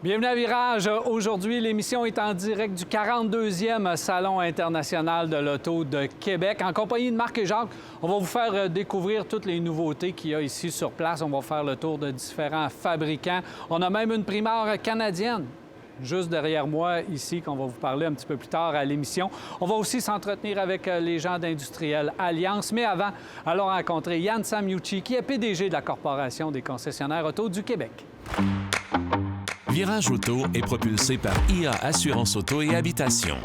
Bienvenue à Virage. Aujourd'hui, l'émission est en direct du 42e Salon international de l'auto de Québec. En compagnie de Marc et Jacques, on va vous faire découvrir toutes les nouveautés qu'il y a ici sur place. On va faire le tour de différents fabricants. On a même une primeur canadienne juste derrière moi ici, qu'on va vous parler un petit peu plus tard à l'émission. On va aussi s'entretenir avec les gens d'Industriel Alliance. Mais avant, allons rencontrer Yann Samyucci, qui est PDG de la Corporation des concessionnaires auto du Québec. Virage Auto est propulsé par IA Assurance Auto et Habitation.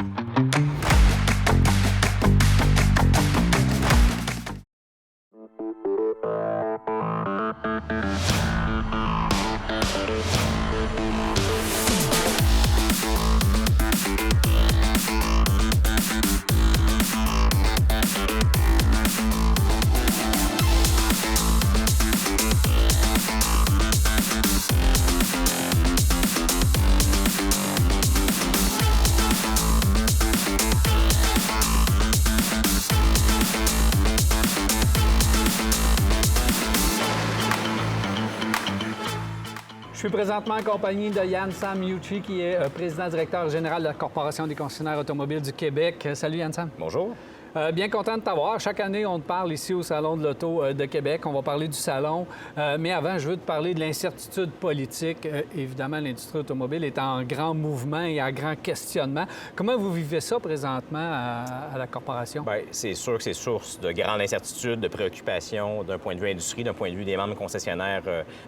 Je suis présentement en compagnie de Yann Samyucci, qui est président-directeur général de la Corporation des concessionnaires automobiles du Québec. Salut Yann Sam. Bonjour. Bien content de t'avoir. Chaque année, on te parle ici au Salon de l'Auto de Québec. On va parler du salon. Mais avant, je veux te parler de l'incertitude politique. Évidemment, l'industrie automobile est en grand mouvement et en grand questionnement. Comment vous vivez ça présentement à la Corporation? Bien, c'est sûr que c'est source de grande incertitude, de préoccupation d'un point de vue industrie, d'un point de vue des membres concessionnaires,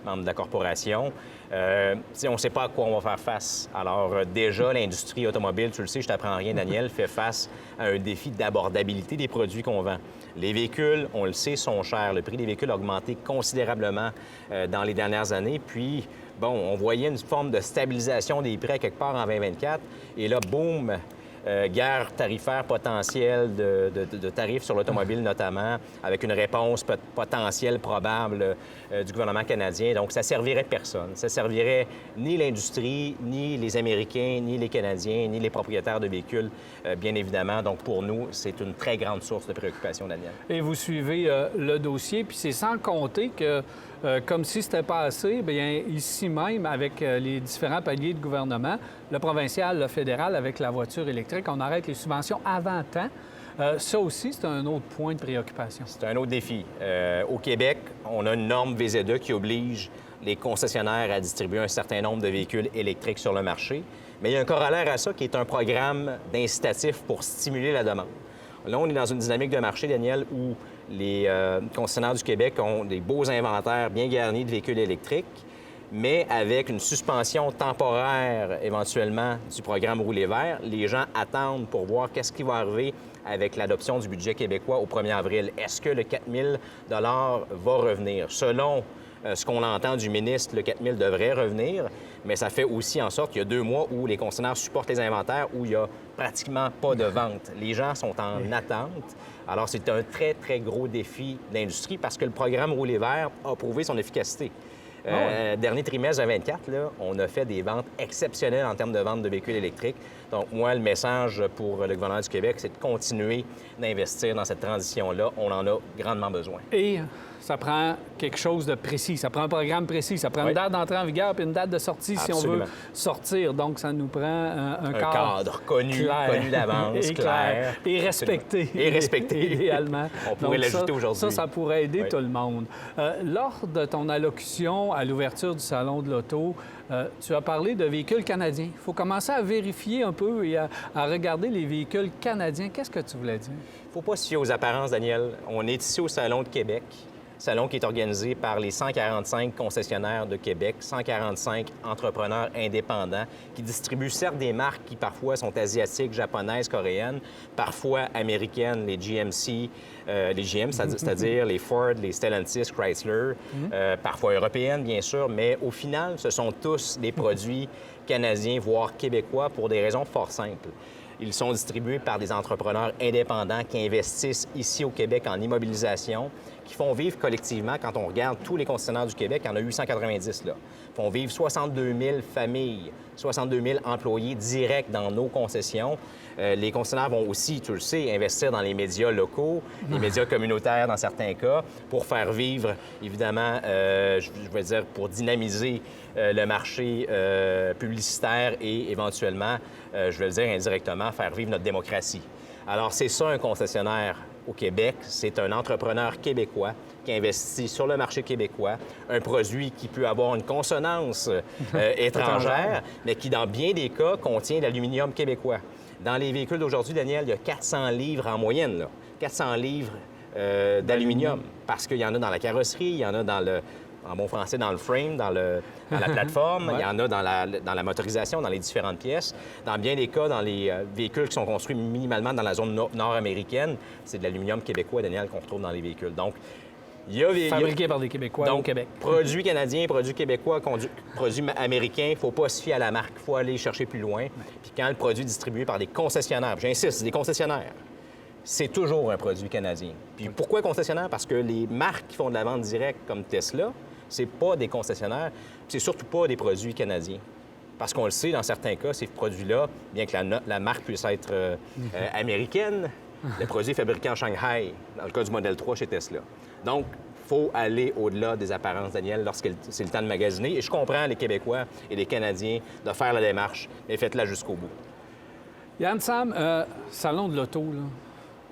membres de la Corporation. On ne sait pas à quoi on va faire face. Alors, déjà, l'industrie automobile, tu le sais, je t'apprends rien, Daniel, fait face à un défi d'abordabilité des produits qu'on vend. Les véhicules, on le sait, sont chers. Le prix des véhicules a augmenté considérablement dans les dernières années. Puis, bon, on voyait une forme de stabilisation des prix à quelque part en 2024. Et là, boum! Guerre tarifaire potentielle de tarifs sur l'automobile notamment, avec une réponse potentielle probable du gouvernement canadien. Donc, ça servirait personne. Ça servirait ni l'industrie, ni les Américains, ni les Canadiens, ni les propriétaires de véhicules, bien évidemment. Donc, pour nous, c'est une très grande source de préoccupation, Daniel. Et vous suivez le dossier, puis c'est sans compter que comme si c'était pas assez, bien ici même, avec les différents paliers de gouvernement, le provincial, le fédéral, avec la voiture électrique, on arrête les subventions avant temps. Ça aussi, c'est un autre point de préoccupation. C'est un autre défi. Au Québec, on a une norme VZE qui oblige les concessionnaires à distribuer un certain nombre de véhicules électriques sur le marché. Mais il y a un corollaire à ça qui est un programme d'incitatif pour stimuler la demande. Là, on est dans une dynamique de marché, Daniel, où les concessionnaires du Québec ont des beaux inventaires bien garnis de véhicules électriques, mais avec une suspension temporaire éventuellement du programme Rouler vert. Les gens attendent pour voir qu'est-ce qui va arriver avec l'adoption du budget québécois au 1er avril. Est-ce que le 4 000 va revenir? Selon ce qu'on entend du ministre, le 4 000 devrait revenir, mais ça fait aussi en sorte qu'il y a 2 mois où les concessionnaires supportent les inventaires, où il n'y a pratiquement pas de vente. Les gens sont en attente. Alors, c'est un très, très gros défi de l'industrie parce que le programme Rouler vert a prouvé son efficacité. Dernier trimestre de 2024, là, on a fait des ventes exceptionnelles en termes de vente de véhicules électriques. Donc, moi, le message pour le gouvernement du Québec, c'est de continuer d'investir dans cette transition-là. On en a grandement besoin. Et ça prend quelque chose de précis. Ça prend un programme précis. Ça prend une date d'entrée en vigueur puis une date de sortie si on veut sortir. Donc, ça nous prend un cadre connu d'avance, clair. Et respecté. Et respecté. Idéalement. On pourrait l'ajouter aujourd'hui. Ça pourrait aider tout le monde. Lors de ton allocution à l'ouverture du Salon de l'Auto, tu as parlé de véhicules canadiens. Il faut commencer à vérifier un peu et à regarder les véhicules canadiens. Qu'est-ce que tu voulais dire? Il ne faut pas se fier aux apparences, Daniel. On est ici au Salon de Québec. Salon qui est organisé par les 145 concessionnaires de Québec, 145 entrepreneurs indépendants qui distribuent certes des marques qui parfois sont asiatiques, japonaises, coréennes, parfois américaines, les GMC, les GM, c'est-à-dire les Ford, les Stellantis, Chrysler, parfois européennes, bien sûr, mais au final, ce sont tous des produits canadiens, voire québécois, pour des raisons fort simples. Ils sont distribués par des entrepreneurs indépendants qui investissent ici au Québec en immobilisation, qui font vivre collectivement, quand on regarde tous les concessionnaires du Québec, il y en a 890, là, font vivre 62 000 familles, 62 000 employés directs dans nos concessions. Les concessionnaires vont aussi, tu le sais, investir dans les médias locaux, les médias communautaires dans certains cas, pour faire vivre, évidemment, je veux dire, pour dynamiser le marché publicitaire et éventuellement, je vais le dire indirectement, faire vivre notre démocratie. Alors, c'est ça un concessionnaire au Québec. C'est un entrepreneur québécois qui investit sur le marché québécois, un produit qui peut avoir une consonance étrangère, mais qui, dans bien des cas, contient de l'aluminium québécois. Dans les véhicules d'aujourd'hui, Daniel, il y a 400 livres en moyenne, là. 400 livres d'aluminium, parce qu'il y en a dans la carrosserie, il y en a dans le... en bon français, dans le frame, dans la plateforme. Il y en a dans la motorisation, dans les différentes pièces. Dans bien des cas, dans les véhicules qui sont construits minimalement dans la zone nord-américaine, c'est de l'aluminium québécois, Daniel, qu'on retrouve dans les véhicules. Donc, fabriqué par des Québécois au Québec. Produits canadiens, produits québécois, produits américains, il ne faut pas se fier à la marque. Il faut aller chercher plus loin. Puis quand le produit est distribué par des concessionnaires, j'insiste, des concessionnaires, c'est toujours un produit canadien. Puis pourquoi concessionnaire? Parce que les marques qui font de la vente directe, comme Tesla, c'est pas des concessionnaires, c'est surtout pas des produits canadiens. Parce qu'on le sait, dans certains cas, ces produits-là, bien que la marque puisse être américaine, le produit est fabriqué en Shanghai, dans le cas du Model 3 chez Tesla. Donc, il faut aller au-delà des apparences, Daniel, lorsque c'est le temps de magasiner. Et je comprends les Québécois et les Canadiens de faire la démarche, mais faites-la jusqu'au bout. Yann Sam, salon de l'auto,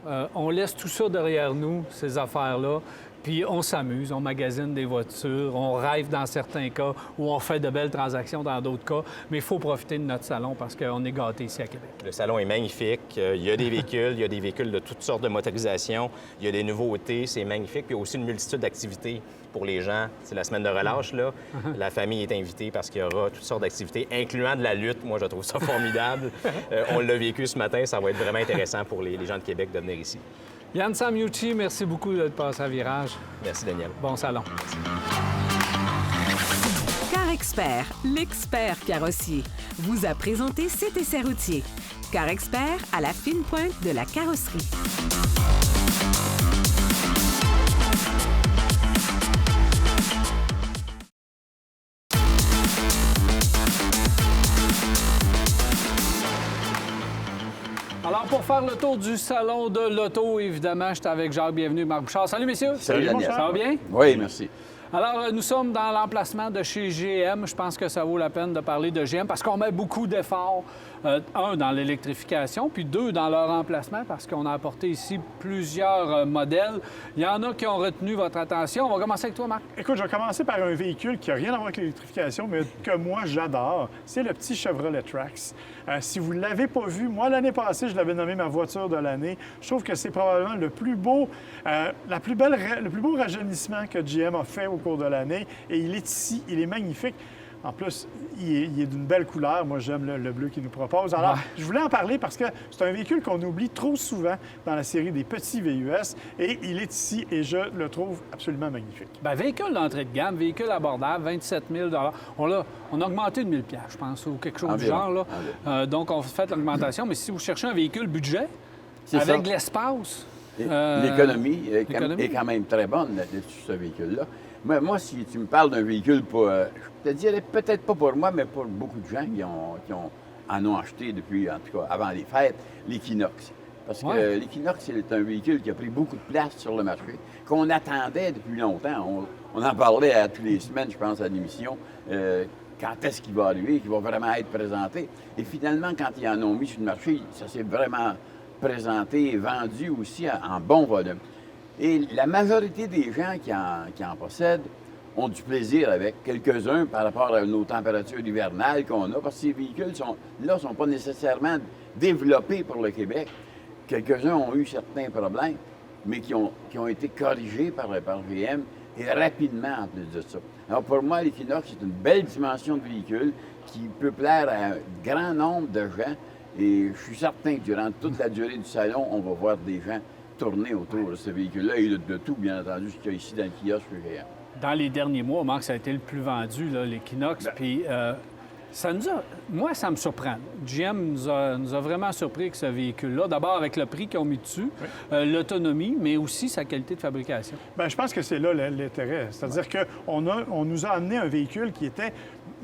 là. On laisse tout ça derrière nous, ces affaires-là, puis on s'amuse, on magasine des voitures, on rêve dans certains cas ou on fait de belles transactions dans d'autres cas, mais il faut profiter de notre salon parce qu'on est gâtés ici à Québec. Le salon est magnifique. Il y a des véhicules, il y a des véhicules de toutes sortes de motorisation, il y a des nouveautés, c'est magnifique. Puis il y a aussi une multitude d'activités pour les gens. C'est la semaine de relâche, là. La famille est invitée parce qu'il y aura toutes sortes d'activités, incluant de la lutte. Moi, je trouve ça formidable. On l'a vécu ce matin, ça va être vraiment intéressant pour les gens de Québec de venir ici. Yann Samucci, merci beaucoup de passer à Virage. Merci, Daniel. Bon salon. Car Expert, l'expert carrossier, vous a présenté cet essai routier. Car Expert à la fine pointe de la carrosserie. Alors, pour faire le tour du salon de l'auto, évidemment, je suis avec Jacques Bienvenu, Marc Bouchard. Salut, messieurs. Salut, Daniel. Ça va bien? Oui, merci. Alors, nous sommes dans l'emplacement de chez GM. Je pense que ça vaut la peine de parler de GM parce qu'on met beaucoup d'efforts, un, dans l'électrification, puis deux, dans leur emplacement parce qu'on a apporté ici plusieurs modèles. Il y en a qui ont retenu votre attention. On va commencer avec toi, Marc. Écoute, je vais commencer par un véhicule qui n'a rien à voir avec l'électrification, mais que moi, j'adore. C'est le petit Chevrolet Trax. Si vous ne l'avez pas vu, moi, l'année passée, je l'avais nommé ma voiture de l'année. Je trouve que c'est probablement le plus beau, le plus beau rajeunissement que GM a fait au cours de l'année. Et il est ici, il est magnifique. En plus, il est d'une belle couleur. Moi, j'aime le bleu qu'il nous propose. Alors, je voulais en parler parce que c'est un véhicule qu'on oublie trop souvent dans la série des petits VUS. Et il est ici et je le trouve absolument magnifique. Bien, véhicule d'entrée de gamme, véhicule abordable, 27 000 on a augmenté de 1 000 $, je pense, ou quelque chose du genre. Là. Donc, on fait l'augmentation. Mais si vous cherchez un véhicule budget, avec de l'espace... L'économie est quand même très bonne de ce véhicule-là. Mais moi, si tu me parles d'un véhicule, je te dirais peut-être pas pour moi, mais pour beaucoup de gens qui en ont acheté depuis, en tout cas, avant les fêtes, l'Equinox. Parce que l'Equinox, c'est un véhicule qui a pris beaucoup de place sur le marché, qu'on attendait depuis longtemps. On en parlait à toutes les semaines, je pense, à l'émission. Quand est-ce qu'il va arriver, qu'il va vraiment être présenté. Et finalement, quand ils en ont mis sur le marché, ça s'est vraiment présenté et vendu aussi en bon volume. Et la majorité des gens qui en possèdent ont du plaisir avec. Quelques-uns par rapport à nos températures hivernales qu'on a, parce que ces véhicules ne sont pas nécessairement développés pour le Québec. Quelques-uns ont eu certains problèmes, mais qui ont été corrigés par GM et rapidement en plus de ça. Alors pour moi, l'Equinox, c'est une belle dimension de véhicule qui peut plaire à un grand nombre de gens. Et je suis certain que durant toute la durée du salon, on va voir des gens tourner autour de ce véhicule-là et de tout, bien entendu, ce qu'il y a ici dans le kiosque GM. Dans les derniers mois, Marc, ça a été le plus vendu, l'Equinox. Puis Moi, ça me surprend. GM nous a vraiment surpris avec ce véhicule-là. D'abord avec le prix qu'ils ont mis dessus, l'autonomie, mais aussi sa qualité de fabrication. Bien, je pense que c'est là l'intérêt. C'est-à-dire qu'on nous a amené un véhicule qui était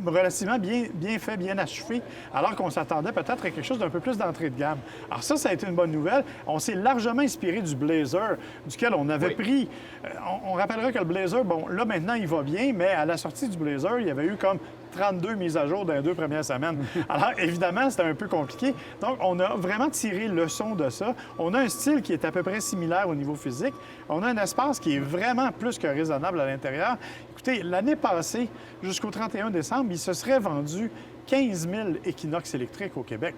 relativement bien fait, bien achevé, alors qu'on s'attendait peut-être à quelque chose d'un peu plus d'entrée de gamme. Alors ça a été une bonne nouvelle. On s'est largement inspiré du Blazer, duquel on avait pris... on rappellera que le Blazer, bon, là, maintenant, il va bien, mais à la sortie du Blazer, il y avait eu comme 32 mises à jour dans les 2 premières semaines. Alors, évidemment, c'était un peu compliqué. Donc, on a vraiment tiré leçon de ça. On a un style qui est à peu près similaire au niveau physique. On a un espace qui est vraiment plus que raisonnable à l'intérieur. Écoutez, l'année passée, jusqu'au 31 décembre, il se serait vendu 15 000 Equinox électriques au Québec.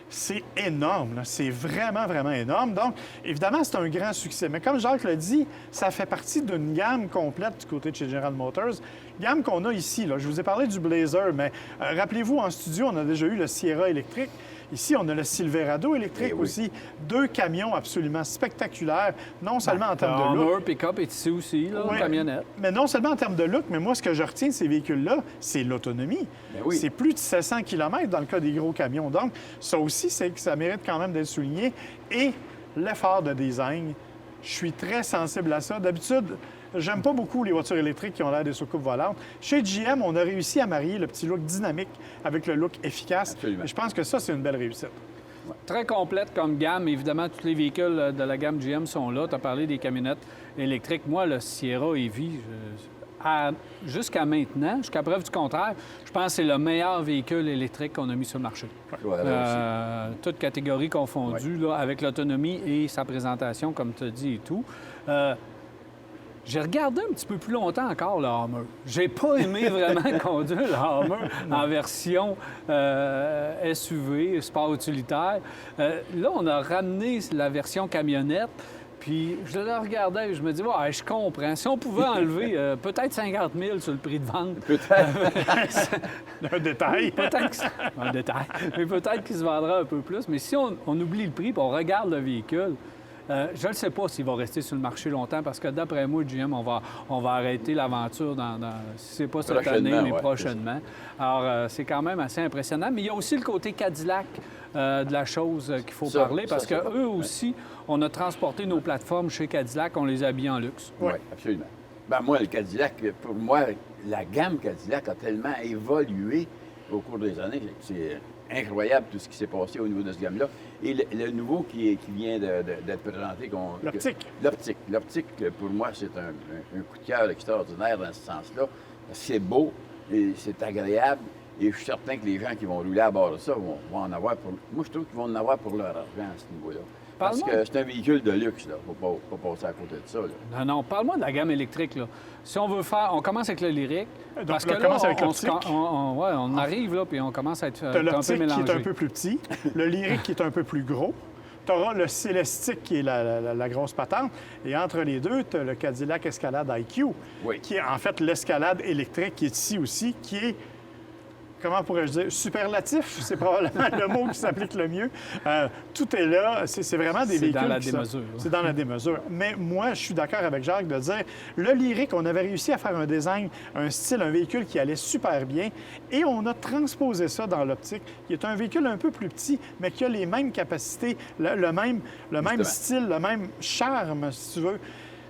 C'est énorme, là. C'est vraiment, vraiment énorme. Donc, évidemment, c'est un grand succès. Mais comme Jacques l'a dit, ça fait partie d'une gamme complète du côté de chez General Motors. Gamme qu'on a ici, là. Je vous ai parlé du Blazer, mais rappelez-vous, en studio, on a déjà eu le Sierra électrique. Ici, on a le Silverado électrique aussi. 2 camions absolument spectaculaires, non seulement en termes de look. Hummer pick-up est ici aussi, là, une camionnette. Mais non seulement en termes de look, mais moi, ce que je retiens de ces véhicules-là, c'est l'autonomie. C'est plus de 700 km dans le cas des gros camions. Donc, ça aussi, c'est que ça mérite quand même d'être souligné. Et l'effort de design, je suis très sensible à ça. D'habitude, j'aime pas beaucoup les voitures électriques qui ont l'air des soucoupes volantes. Chez GM, on a réussi à marier le petit look dynamique avec le look efficace. Absolument. Et je pense que ça, c'est une belle réussite. Très complète comme gamme. Évidemment, tous les véhicules de la gamme GM sont là. Tu as parlé des camionnettes électriques. Moi, le Sierra EV, jusqu'à maintenant, jusqu'à preuve du contraire, je pense que c'est le meilleur véhicule électrique qu'on a mis sur le marché. Toutes catégories confondues, là, avec l'autonomie et sa présentation, comme tu as dit et tout. J'ai regardé un petit peu plus longtemps encore le Hummer. J'ai pas aimé vraiment conduire le Hummer en version SUV, sport utilitaire. Là, on a ramené la version camionnette. Puis je le regardais et je me dis, ouais, je comprends. Si on pouvait enlever peut-être 50 000 sur le prix de vente. Peut-être. Un détail. Un détail. Mais peut-être qu'il se vendra un peu plus. Mais si on oublie le prix et on regarde le véhicule, je ne sais pas s'il va rester sur le marché longtemps parce que d'après moi, GM, on va arrêter l'aventure si ce n'est pas cette année, mais prochainement. Alors, c'est quand même assez impressionnant. Mais il y a aussi le côté Cadillac de la chose qu'il faut parler parce qu'eux aussi, on a transporté nos plateformes chez Cadillac, on les a habillés en luxe. Oui, absolument. Ben, moi, le Cadillac, pour moi, la gamme Cadillac a tellement évolué au cours des années. C'est incroyable tout ce qui s'est passé au niveau de ce gamme-là. Et le nouveau qui vient d'être présenté... L'optique. L'optique, pour moi, c'est un coup de cœur extraordinaire dans ce sens-là. C'est beau, et c'est agréable, et je suis certain que les gens qui vont rouler à bord de ça vont en avoir pour... Moi, je trouve qu'ils vont en avoir pour leur argent à ce niveau-là. Parce que c'est un véhicule de luxe, là. Faut pas passer à côté de ça, là. Non, parle-moi de la gamme électrique, là. Si on veut faire... On commence avec le Lyriq. Parce que là, on arrive, là, puis on commence à être un peu mélangé. L'Optique qui est un peu plus petit, le Lyriq qui est un peu plus gros. Tu auras le Celestiq qui est la grosse patente. Et entre les deux, tu as le Cadillac Escalade IQ, qui est en fait l'Escalade électrique qui est ici aussi, qui est... Comment pourrais-je dire? Superlatif, c'est probablement le mot qui s'applique le mieux. Tout est là. C'est vraiment des véhicules... C'est dans la démesure. C'est dans la démesure. Mais moi, je suis d'accord avec Jacques de dire, le Lyriq, on avait réussi à faire un design, un style, un véhicule qui allait super bien. Et on a transposé ça dans l'Optique, qui est un véhicule un peu plus petit, mais qui a les mêmes capacités, le même style, le même charme, si tu veux.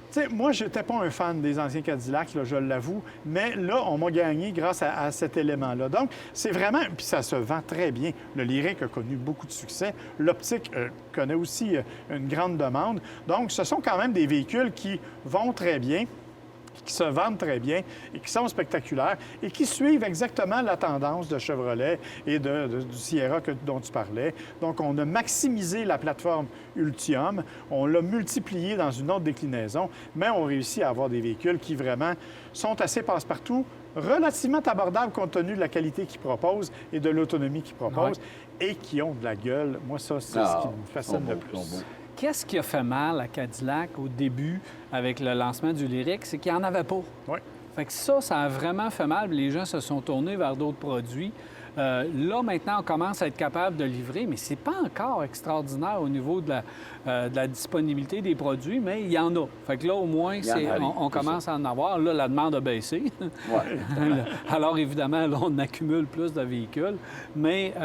Tu sais, moi, je n'étais pas un fan des anciens Cadillacs, là, je l'avoue, mais là, on m'a gagné grâce à cet élément-là. Donc, c'est vraiment... Puis ça se vend très bien. Le Lyriq a connu beaucoup de succès. L'Optique connaît aussi une grande demande. Donc, ce sont quand même des véhicules qui vont très bien, qui se vendent très bien et qui sont spectaculaires et qui suivent exactement la tendance de Chevrolet et du Sierra dont tu parlais. Donc, on a maximisé la plateforme Ultium, on l'a multiplié dans une autre déclinaison, mais on réussit à avoir des véhicules qui vraiment sont assez passe-partout, relativement abordables compte tenu de la qualité qu'ils proposent et de l'autonomie qu'ils proposent et qui ont de la gueule. Moi, ça, c'est ce qui me fascine le plus. Qu'est-ce qui a fait mal à Cadillac au début avec le lancement du Lyriq? C'est qu'il n'y en avait pas. Oui. Fait que ça a vraiment fait mal. Les gens se sont tournés vers d'autres produits. Là, maintenant, on commence à être capable de livrer, mais c'est pas encore extraordinaire au niveau de la disponibilité des produits, mais il y en a. Fait que là, au moins, on commence à en avoir. Là, la demande a baissé. Ouais. Alors, évidemment, là, on accumule plus de véhicules. Mais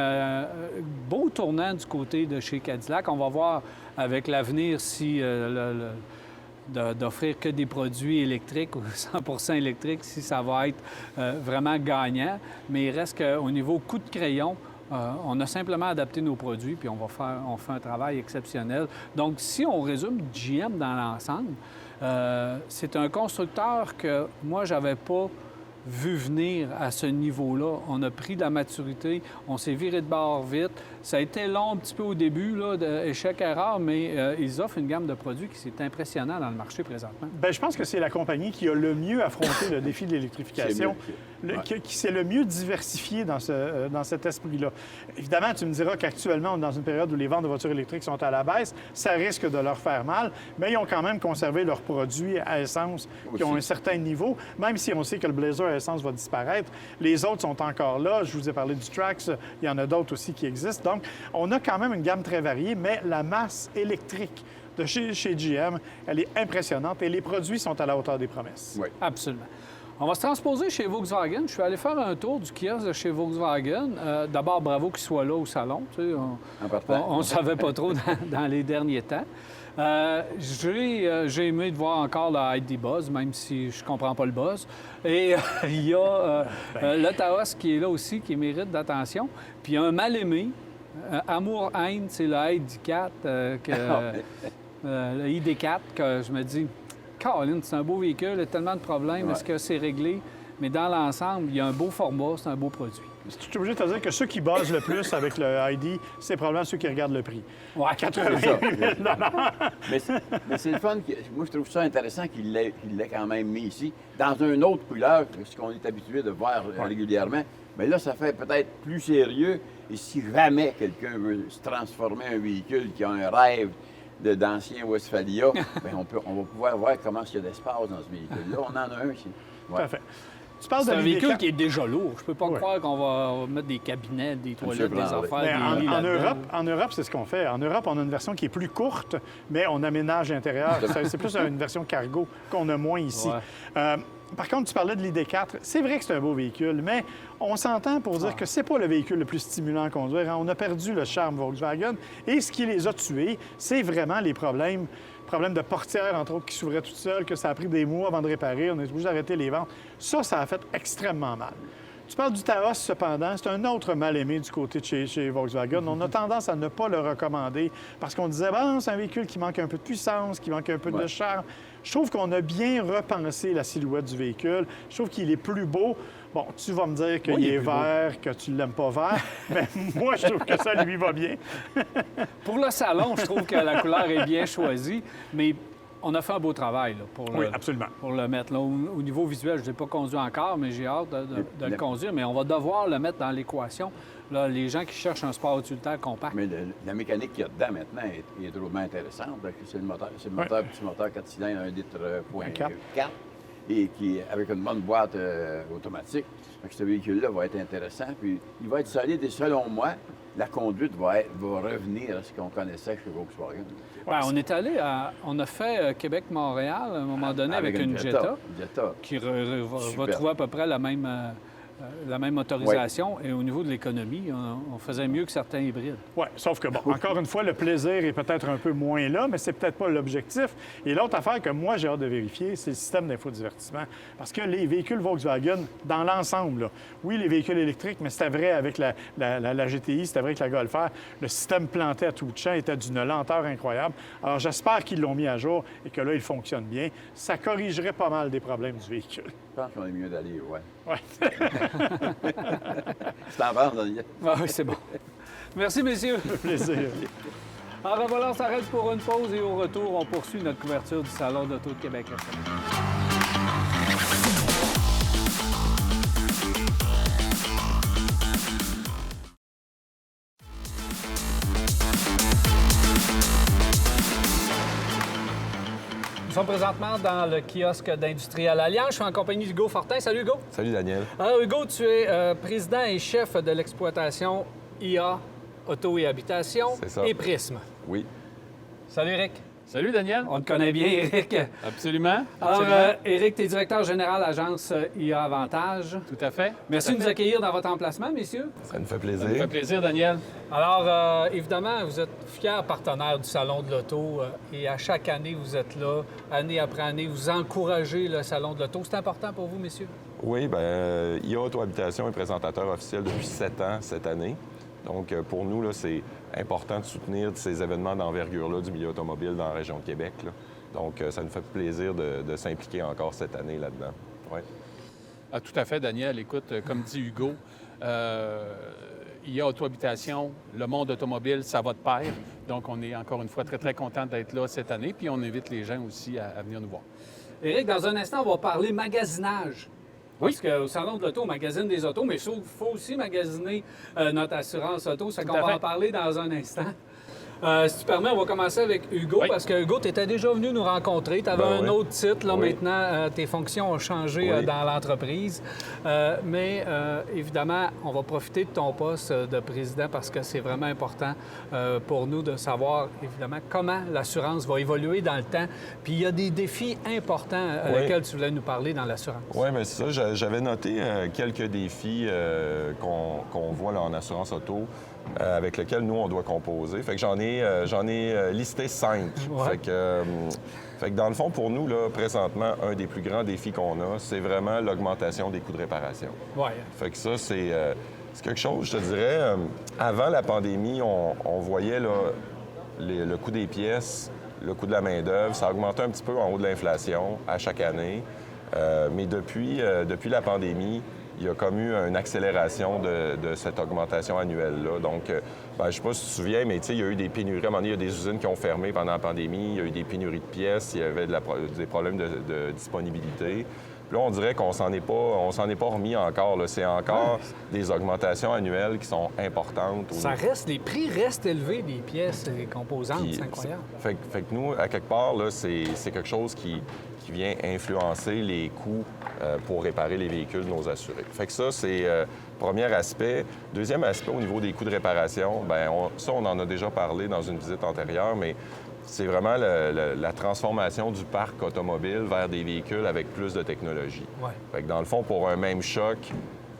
beau tournant du côté de chez Cadillac. On va voir avec l'avenir si d'offrir que des produits électriques ou 100 électriques, si ça va être vraiment gagnant. Mais il reste qu'au niveau coût de crayon, on a simplement adapté nos produits, puis on fait un travail exceptionnel. Donc, si on résume GM dans l'ensemble, c'est un constructeur que moi, j'avais pas vu venir à ce niveau-là. On a pris de la maturité, on s'est viré de bord vite. Ça a été long un petit peu au début, là, échec-erreur, mais ils offrent une gamme de produits qui est impressionnante dans le marché présentement. Bien, je pense que c'est la compagnie qui a le mieux affronté le défi de l'électrification, qui s'est le mieux diversifié dans cet esprit-là. Évidemment, tu me diras qu'actuellement, on est dans une période où les ventes de voitures électriques sont à la baisse. Ça risque de leur faire mal, mais ils ont quand même conservé leurs produits à essence qui ont un certain niveau, même si on sait que le Blazer à essence va disparaître. Les autres sont encore là. Je vous ai parlé du Trax. Il y en a d'autres aussi qui existent. Donc, on a quand même une gamme très variée, mais la masse électrique de chez GM, elle est impressionnante et les produits sont à la hauteur des promesses. Oui. Absolument. On va se transposer chez Volkswagen. Je suis allé faire un tour du kiosque de chez Volkswagen. D'abord, bravo qu'il soit là au salon. Tu sais, on ne savait pas trop dans les derniers temps. J'ai aimé de voir encore le ID Buzz, même si je comprends pas le buzz. Et il y a le Taos qui est là aussi, qui mérite d'attention. Puis un mal-aimé, Amour-haine, c'est le ID4, le ID4, que je me dis, Caroline, c'est un beau véhicule, il y a tellement de problèmes, est-ce que c'est réglé? Mais dans l'ensemble, il y a un beau format, c'est un beau produit. Je suis obligé de te dire que ceux qui buzzent le plus avec le ID, c'est probablement ceux qui regardent le prix. Ouais, 80 000 Mais c'est le fun. Moi, je trouve ça intéressant qu'il l'ait quand même mis ici, dans une autre couleur que ce qu'on est habitué de voir régulièrement. Mais là, ça fait peut-être plus sérieux. Et si jamais quelqu'un veut se transformer en véhicule qui a un rêve d'ancien Westphalia, bien, on va pouvoir voir comment il y a d'espace dans ce véhicule-là. On en a un ici. Tout à fait. Tu parles c'est de un véhicule qui est déjà lourd. Je peux pas croire qu'on va mettre des cabinets, des toilettes, des affaires, des lits en Europe, c'est ce qu'on fait. En Europe, on a une version qui est plus courte, mais on aménage l'intérieur. C'est plus une version cargo qu'on a moins ici. Ouais. Par contre, tu parlais de l'ID4. C'est vrai que c'est un beau véhicule, mais on s'entend pour dire que c'est pas le véhicule le plus stimulant à conduire. On a perdu le charme Volkswagen. Et ce qui les a tués, c'est vraiment les problèmes de portière, entre autres, qui s'ouvraient toutes seules, que ça a pris des mois avant de réparer. On est obligé d'arrêter les ventes. Ça a fait extrêmement mal. Tu parles du Taos, cependant, c'est un autre mal-aimé du côté de chez Volkswagen. On a tendance à ne pas le recommander parce qu'on disait, bon, c'est un véhicule qui manque un peu de puissance, qui manque un peu de charme. Je trouve qu'on a bien repensé la silhouette du véhicule. Je trouve qu'il est plus beau. Bon, tu vas me dire qu'il est vert, que tu ne l'aimes pas vert, mais moi, je trouve que ça lui va bien. Pour le salon, je trouve que la couleur est bien choisie, mais on a fait un beau travail là, pour le mettre. Là, au niveau visuel, je ne l'ai pas conduit encore, mais j'ai hâte de le conduire. Mais on va devoir le mettre dans l'équation. Là, les gens qui cherchent un sport utilitaire compact. Mais la mécanique qu'il y a dedans maintenant est drôlement intéressante. C'est le moteur, petit moteur 4 cylindres, 1 litre .4 et qui avec une bonne boîte automatique. Donc, ce véhicule-là va être intéressant. Puis il va être solide et selon moi, la conduite va revenir à ce qu'on connaissait chez Volkswagen. Bien, on a fait Québec-Montréal à un moment donné avec une Jetta qui va trouver à peu près la même motorisation. Et au niveau de l'économie, on faisait mieux que certains hybrides. Oui, sauf que, bon, encore une fois, le plaisir est peut-être un peu moins là, mais c'est peut-être pas l'objectif. Et l'autre affaire que moi, j'ai hâte de vérifier, c'est le système d'infodivertissement. Parce que les véhicules Volkswagen, dans l'ensemble, là, oui, les véhicules électriques, mais c'était vrai avec la GTI, c'était vrai avec la Golf R, le système planté à tout bout de champ était d'une lenteur incroyable. Alors, j'espère qu'ils l'ont mis à jour et que là, il fonctionne bien. Ça corrigerait pas mal des problèmes du véhicule. Je pense qu'on est mieux d'aller, Oui. C'est en vente, Daniel. Ah oui, c'est bon. Merci, messieurs. Plaisir. En revolant, on s'arrête pour une pause et au retour, on poursuit notre couverture du Salon d'Auto de Québec. Nous sommes présentement dans le kiosque d'Industriel Alliance. Je suis en compagnie d'Hugo Fortin. Salut, Hugo. Salut, Daniel. Alors, Hugo, tu es président et chef de l'exploitation IA Auto et Habitation et Prisme. Oui. Salut, Éric. Salut, Daniel. On te connaît bien, Éric. Absolument. Alors, Éric, tu es directeur général agence IA Avantage. Tout à fait. Merci de nous accueillir dans votre emplacement, messieurs. Ça nous fait plaisir. Ça me fait plaisir, Daniel. Alors, évidemment, vous êtes fiers partenaires du Salon de l'Auto et à chaque année, vous êtes là, année après année, vous encouragez le Salon de l'Auto. C'est important pour vous, messieurs? Oui, bien, IA Auto Habitation est présentateur officiel depuis 7 ans cette année. Donc, pour nous, là, c'est important de soutenir ces événements d'envergure-là du milieu automobile dans la région de Québec, là. Donc, ça nous fait plaisir de s'impliquer encore cette année là-dedans. Ouais. Ah, tout à fait, Daniel. Écoute, comme dit Hugo, IA Auto-Habitation, le monde automobile, ça va de pair. Donc, on est encore une fois très, très content d'être là cette année. Puis, on invite les gens aussi à venir nous voir. Éric, dans un instant, on va parler magasinage. Parce qu'au Salon de l'Auto, on magasine des autos, mais il faut aussi magasiner notre assurance auto. Ça qu'on va en parler dans un instant. Si tu permets, on va commencer avec Hugo, parce que Hugo, tu étais déjà venu nous rencontrer. Tu avais un autre titre. Là, maintenant, tes fonctions ont changé dans l'entreprise. Mais évidemment, on va profiter de ton poste de président parce que c'est vraiment important pour nous de savoir, évidemment, comment l'assurance va évoluer dans le temps. Puis il y a des défis importants lesquels tu voulais nous parler dans l'assurance. Oui, mais c'est ça. J'avais noté quelques défis qu'on voit là, en assurance auto. Avec lequel nous, on doit composer. Fait que j'en ai listé 5. Fait que dans le fond, pour nous, là, présentement, un des plus grands défis qu'on a, c'est vraiment l'augmentation des coûts de réparation. Fait que ça, c'est quelque chose, je te dirais, avant la pandémie, on voyait là, le coût des pièces, le coût de la main-d'œuvre, ça augmentait un petit peu en haut de l'inflation à chaque année. Mais depuis la pandémie, il y a comme eu une accélération de cette augmentation annuelle-là. Donc, je ne sais pas si tu te souviens, mais il y a eu des pénuries. À un moment donné, il y a des usines qui ont fermé pendant la pandémie. Il y a eu des pénuries de pièces. Il y avait des problèmes de disponibilité. Puis là, on dirait qu'on s'en est pas remis encore. Là. C'est encore des augmentations annuelles qui sont importantes. Les prix restent élevés des pièces et composantes. C'est incroyable. Fait que nous, à quelque part, là, c'est quelque chose qui vient influencer les coûts pour réparer les véhicules de nos assurés. Fait que ça, c'est le premier aspect. Deuxième aspect, au niveau des coûts de réparation, on en a déjà parlé dans une visite antérieure, mais c'est vraiment la transformation du parc automobile vers des véhicules avec plus de technologie. Fait que dans le fond, pour un même choc,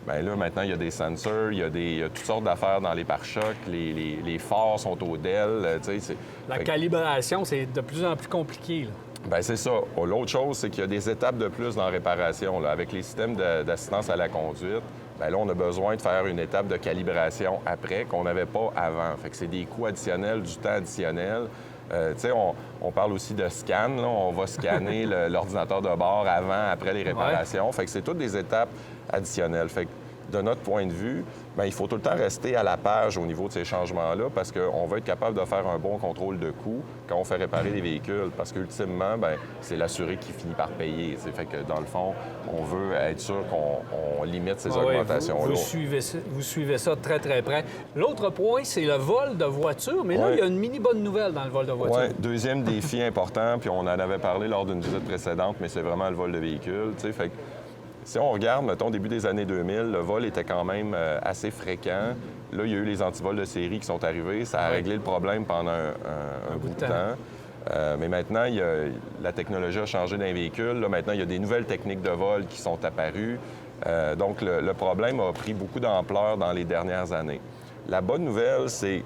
là, maintenant, il y a des sensors, il y a toutes sortes d'affaires dans les pare-chocs, les phares sont au DEL. La calibration, c'est de plus en plus compliqué, là. Bien, c'est ça. L'autre chose, c'est qu'il y a des étapes de plus dans la réparation. Là. Avec les systèmes d'assistance à la conduite, là, on a besoin de faire une étape de calibration après qu'on n'avait pas avant. Fait que c'est des coûts additionnels, du temps additionnel. On parle aussi de scan. Là. On va scanner l'ordinateur de bord avant, après les réparations. Fait que c'est toutes des étapes additionnelles. Fait que de notre point de vue, il faut tout le temps rester à la page au niveau de ces changements-là parce qu'on va être capable de faire un bon contrôle de coûts quand on fait réparer les véhicules parce qu'ultimement, c'est l'assuré qui finit par payer. Fait que dans le fond, on veut être sûr qu'on limite ces augmentations-là. Vous suivez ça très, très près. L'autre point, c'est le vol de voiture. Mais là, il y a une mini bonne nouvelle dans le vol de voiture. Oui, deuxième défi important, puis on en avait parlé lors d'une visite précédente, mais c'est vraiment le vol de véhicules. Fait que si on regarde, mettons, début des années 2000, le vol était quand même assez fréquent. Là, il y a eu les antivols de série qui sont arrivés. Ça a réglé le problème pendant un bout de temps. Mais maintenant, la technologie a changé d'un véhicule. Là, maintenant, il y a des nouvelles techniques de vol qui sont apparues. Donc, le problème a pris beaucoup d'ampleur dans les dernières années. La bonne nouvelle, c'est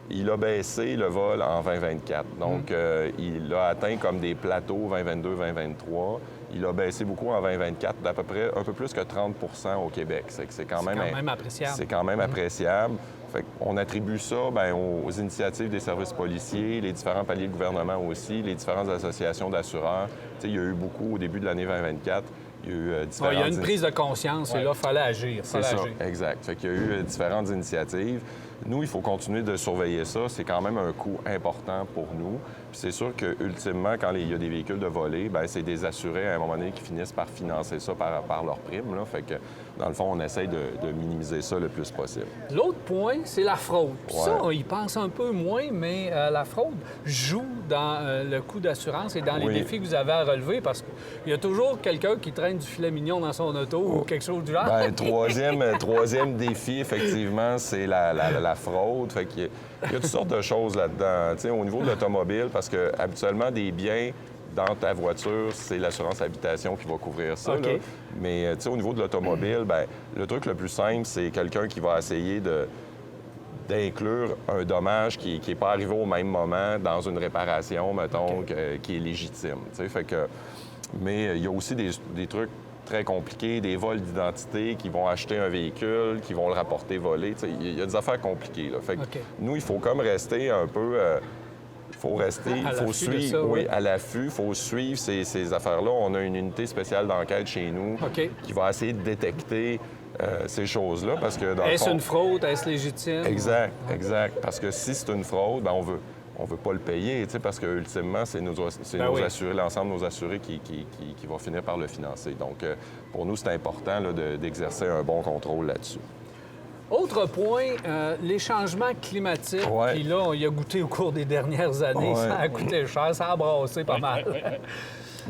qu'il a baissé le vol en 2024. Donc, il a atteint comme des plateaux 2022-2023. Il a baissé beaucoup en 2024, d'à peu près un peu plus que 30 au Québec. C'est quand même appréciable. C'est quand même appréciable. Fait qu'on attribue ça aux initiatives des services policiers, les différents paliers de gouvernement aussi, les différentes associations d'assureurs. Il y a eu beaucoup au début de l'année 2024. Il y a eu différentes... il y a une prise de conscience et là, il fallait agir. C'est ça, exact. Fait qu'il y a eu différentes initiatives. Nous, il faut continuer de surveiller ça. C'est quand même un coût important pour nous. Puis c'est sûr qu'ultimement, quand il y a des véhicules de volée, c'est des assurés à un moment donné qui finissent par financer ça par leur prime. Là. Fait que, dans le fond, on essaye de minimiser ça le plus possible. L'autre point, c'est la fraude. Puis ça, on y pense un peu moins, mais la fraude joue dans le coût d'assurance et dans les Oui. défis que vous avez à relever? Parce qu'il y a toujours quelqu'un qui traîne du filet mignon dans son auto ou quelque chose du genre. Ben, troisième défi, effectivement, c'est la fraude. Fait qu'il y a toutes sortes de choses là-dedans. Tu sais, au niveau de l'automobile, parce que habituellement, des biens dans ta voiture, c'est l'assurance habitation qui va couvrir ça. OK. Là. Mais tu sais, au niveau de l'automobile, ben, le truc le plus simple, c'est quelqu'un qui va essayer d'inclure un dommage qui n'est pas arrivé au même moment dans une réparation, mettons, qui est légitime. Tu sais, fait que... Mais il y a aussi des trucs très compliqués, des vols d'identité qui vont acheter un véhicule, qui vont le rapporter volé. Tu sais, il y a des affaires compliquées. Là. Fait que nous, il faut comme rester un peu... il faut suivre, ça, oui. à l'affût, il faut suivre ces affaires-là. On a une unité spéciale d'enquête chez nous qui va essayer de détecter ces choses-là parce que dans Est-ce le fond, une fraude? Est-ce légitime? Exact. Parce que si c'est une fraude, ben on veut pas le payer, tu sais, parce que ultimement, c'est nos assurés, l'ensemble de nos assurés qui va finir par le financer. Donc, pour nous, c'est important là, d'exercer un bon contrôle là-dessus. Autre point, les changements climatiques. Ouais. Puis là, on y a goûté au cours des dernières années. Ouais. Ça a coûté cher, ça a brassé pas mal.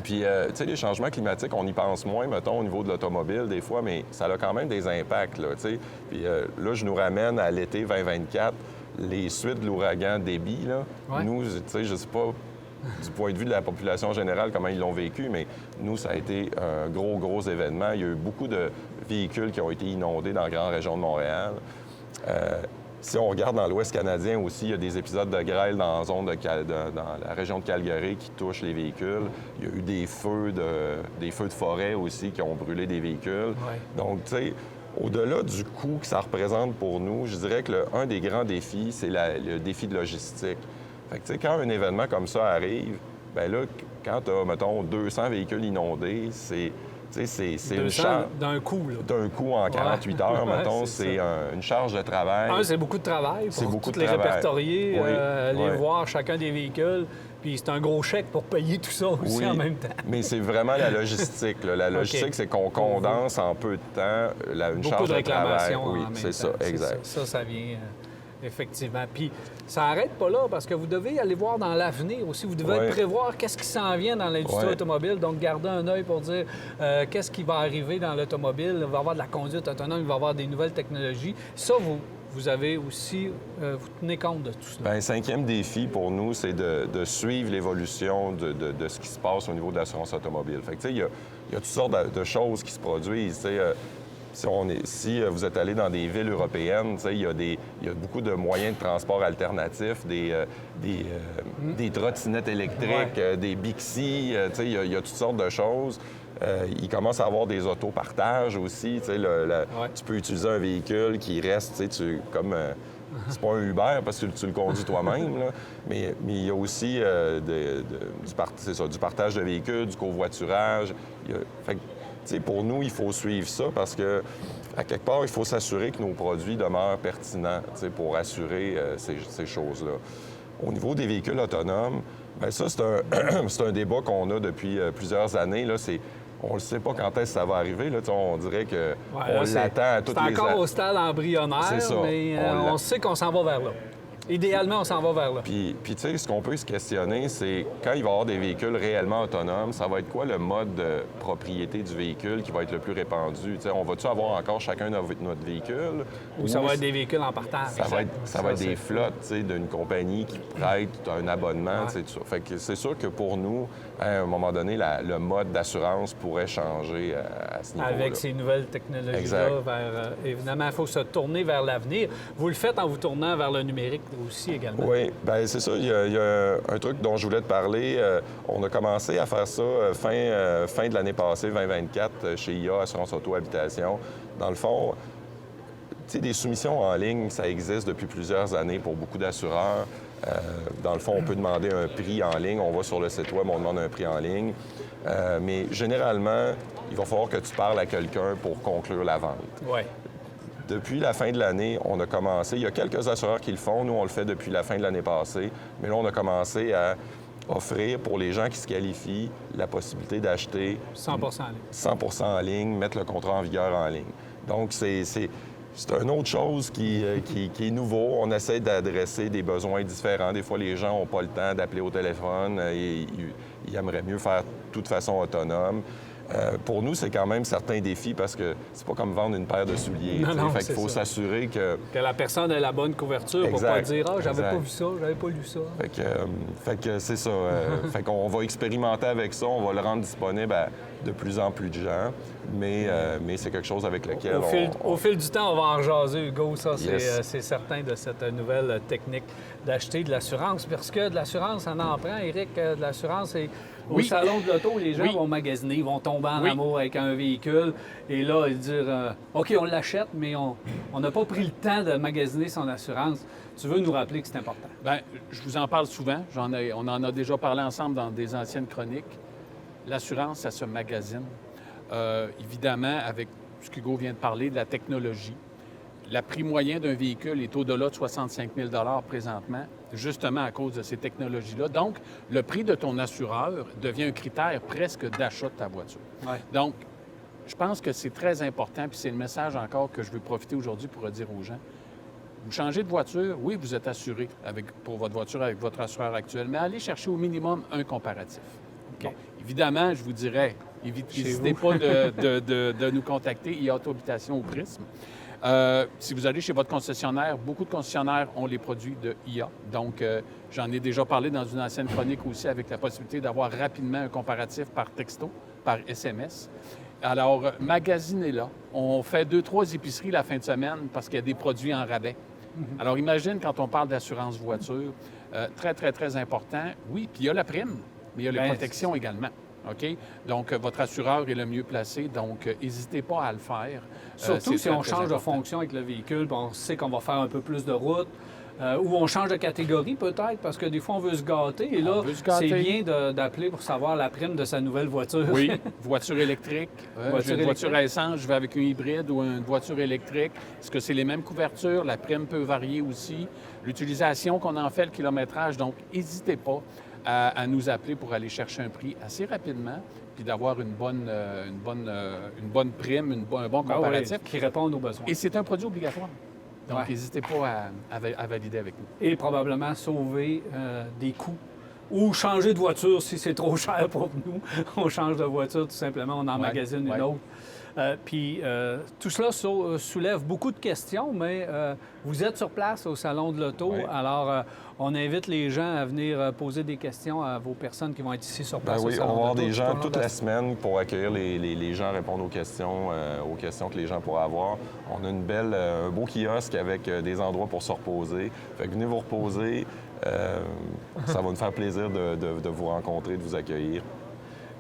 Puis, tu sais, les changements climatiques, on y pense moins, mettons, au niveau de l'automobile, des fois, mais ça a quand même des impacts, là, tu sais. Puis là, je nous ramène à l'été 2024, les suites de l'ouragan Debby, là. Ouais. Nous, tu sais, je sais pas du point de vue de la population générale comment ils l'ont vécu, mais nous, ça a été un gros événement. Il y a eu beaucoup de véhicules qui ont été inondés dans la grande région de Montréal. Si on regarde dans l'Ouest canadien aussi, il y a des épisodes de grêle dans la zone dans la région de Calgary qui touchent les véhicules. Il y a eu des feux de forêt aussi qui ont brûlé des véhicules. Ouais. Donc, tu sais, au-delà du coût que ça représente pour nous, je dirais que un des grands défis, c'est le défi de logistique. Fait que, tu sais, quand un événement comme ça arrive, bien là, quand tu as, mettons, 200 véhicules inondés, c'est une charge... D'un coup, là. D'un coup, en 48 heures, Ouais, mettons, c'est une charge de travail. C'est beaucoup de travail C'est pour beaucoup tous de les travail. répertorier, Oui, aller oui. voir chacun des véhicules. Puis c'est un gros chèque pour payer tout ça aussi Oui, en même temps. mais c'est vraiment la logistique. Là. La logistique, c'est qu'on condense en peu de temps une Beaucoup charge de de travail. réclamations Oui, en même c'est ça, temps. exact. Ça vient effectivement. Puis ça n'arrête pas là parce que vous devez aller voir dans l'avenir aussi. Vous devez Ouais. prévoir qu'est-ce qui s'en vient dans l'industrie Ouais. automobile. Donc, garder un œil pour dire qu'est-ce qui va arriver dans l'automobile. Il va y avoir de la conduite autonome, il va y avoir des nouvelles technologies. Ça, vous avez aussi, vous tenez compte de tout ça. Bien, 5e défi pour nous, c'est de suivre l'évolution de ce qui se passe au niveau de l'assurance automobile. Fait que, tu sais, il y a toutes sortes de choses qui se produisent. Tu sais, si vous êtes allé dans des villes européennes, tu sais, il y a beaucoup de moyens de transport alternatifs, des trottinettes électriques, des Bixi, tu sais, il y a toutes sortes de choses. Il commence à avoir des autopartages aussi. Tu sais, tu peux utiliser un véhicule qui reste, tu sais, comme... c'est pas un Uber parce que tu le conduis toi-même, là, mais il y a aussi du partage de véhicules, du covoiturage. Fait que, tu sais, pour nous, il faut suivre ça parce que, à quelque part, il faut s'assurer que nos produits demeurent pertinents, tu sais, pour assurer ces choses-là. Au niveau des véhicules autonomes, bien, ça, c'est un débat qu'on a depuis plusieurs années. Là, on ne sait pas quand est-ce que ça va arriver. Là. On dirait qu'on l'attend à toutes les... C'est encore au stade embryonnaire, C'est ça. mais on sait qu'on s'en va vers là. Idéalement, on s'en va vers là. Puis tu sais, ce qu'on peut se questionner, c'est quand il va y avoir des véhicules réellement autonomes, ça va être quoi le mode de propriété du véhicule qui va être le plus répandu? Tu sais, on va-tu avoir encore chacun notre véhicule? Ou ça va être des véhicules en partage. Ça va être des flottes, tu sais, d'une compagnie qui prête un abonnement, tu sais, tout ça. Fait que c'est sûr que pour nous, à un moment donné, le mode d'assurance pourrait changer à ce niveau-là. Avec ces nouvelles technologies-là, évidemment, il faut se tourner vers l'avenir. Vous le faites en vous tournant vers le numérique aussi également. Oui, bien c'est ça. Il y a un truc dont je voulais te parler. On a commencé à faire ça fin de l'année passée, 2024, chez IA, Assurance Auto Habitation. Dans le fond, tu sais, des soumissions en ligne, ça existe depuis plusieurs années pour beaucoup d'assureurs. Dans le fond, on peut demander un prix en ligne. On va sur le site web, on demande un prix en ligne. Mais généralement, il va falloir que tu parles à quelqu'un pour conclure la vente. Oui. Depuis la fin de l'année, on a commencé. Il y a quelques assureurs qui le font. Nous, on le fait depuis la fin de l'année passée. Mais là, on a commencé à offrir pour les gens qui se qualifient la possibilité d'acheter 100 en ligne. 100 en ligne, mettre le contrat en vigueur en ligne. Donc, C'est une autre chose qui est nouveau. On essaie d'adresser des besoins différents. Des fois, les gens n'ont pas le temps d'appeler au téléphone et ils aimeraient mieux faire tout de façon autonome. Pour nous, c'est quand même certains défis parce que c'est pas comme vendre une paire de souliers. Fait qu'il faut s'assurer que la personne ait la bonne couverture pour pas dire « Ah, j'avais pas vu ça, j'avais pas lu ça. » Fait que c'est ça. Fait qu'on va expérimenter avec ça. On va le rendre disponible à de plus en plus de gens. Mais c'est quelque chose avec lequel Au fil du temps, on va en jaser, Hugo. Ça, Yes. c'est certain de cette nouvelle technique d'acheter de l'assurance. Parce que de l'assurance, on en prend, Éric. De l'assurance, au salon de l'auto, les gens vont magasiner, ils vont tomber en amour avec un véhicule. Et là, ils disent OK, on l'achète, mais on n'a pas pris le temps de magasiner son assurance. Tu veux nous rappeler que c'est important? Bien, je vous en parle souvent. On en a déjà parlé ensemble dans des anciennes chroniques. L'assurance, ça se magasine. Évidemment, avec ce qu'Hugo vient de parler, de la technologie. Le prix moyen d'un véhicule est au-delà de 65 000 présentement, justement à cause de ces technologies-là. Donc, le prix de ton assureur devient un critère presque d'achat de ta voiture. Ouais. Donc, je pense que c'est très important, puis c'est le message encore que je veux profiter aujourd'hui pour dire aux gens. Vous changez de voiture, oui, vous êtes assuré pour votre voiture avec votre assureur actuel, mais allez chercher au minimum un comparatif. Bon, évidemment, je vous dirais, n'hésitez pas de nous contacter, IA Auto-Habitation au Prisme. Si vous allez chez votre concessionnaire, beaucoup de concessionnaires ont les produits de IA. Donc, j'en ai déjà parlé dans une ancienne chronique aussi avec la possibilité d'avoir rapidement un comparatif par texto, par SMS. Alors, magasinez-là. On fait 2-3 épiceries la fin de semaine parce qu'il y a des produits en rabais. Alors, imagine quand on parle d'assurance voiture, très, très, très important. Oui, puis il y a la prime, mais il y a les protections également. OK? Donc, votre assureur est le mieux placé, donc n'hésitez pas à le faire. Surtout si on change de fonction avec le véhicule, puis on sait qu'on va faire un peu plus de route, ou on change de catégorie peut-être, parce que des fois, on veut se gâter. Et là, c'est bien d'appeler pour savoir la prime de sa nouvelle voiture. Oui, voiture électrique. J'ai une voiture à essence, je vais avec une hybride ou une voiture électrique. Est-ce que c'est les mêmes couvertures? La prime peut varier aussi. L'utilisation qu'on en fait, le kilométrage. Donc, n'hésitez pas à nous appeler pour aller chercher un prix assez rapidement puis d'avoir une bonne prime, un bon comparatif. Qui répond aux besoins. Et c'est un produit obligatoire. Donc, n'hésitez pas à valider avec nous. Et probablement sauver des coûts ou changer de voiture si c'est trop cher pour nous. On change de voiture tout simplement, on emmagasine une autre. Puis tout cela soulève beaucoup de questions, mais vous êtes sur place au Salon de l'Auto. Oui. Alors, on invite les gens à venir poser des questions à vos personnes qui vont être ici sur place. Oui, au on va Salon avoir de l'Auto des gens tout au long toute de la semaine pour accueillir les gens, répondre aux questions que les gens pourraient avoir. On a un beau kiosque avec des endroits pour se reposer. Fait que venez vous reposer. Ça va nous faire plaisir de vous rencontrer, de vous accueillir.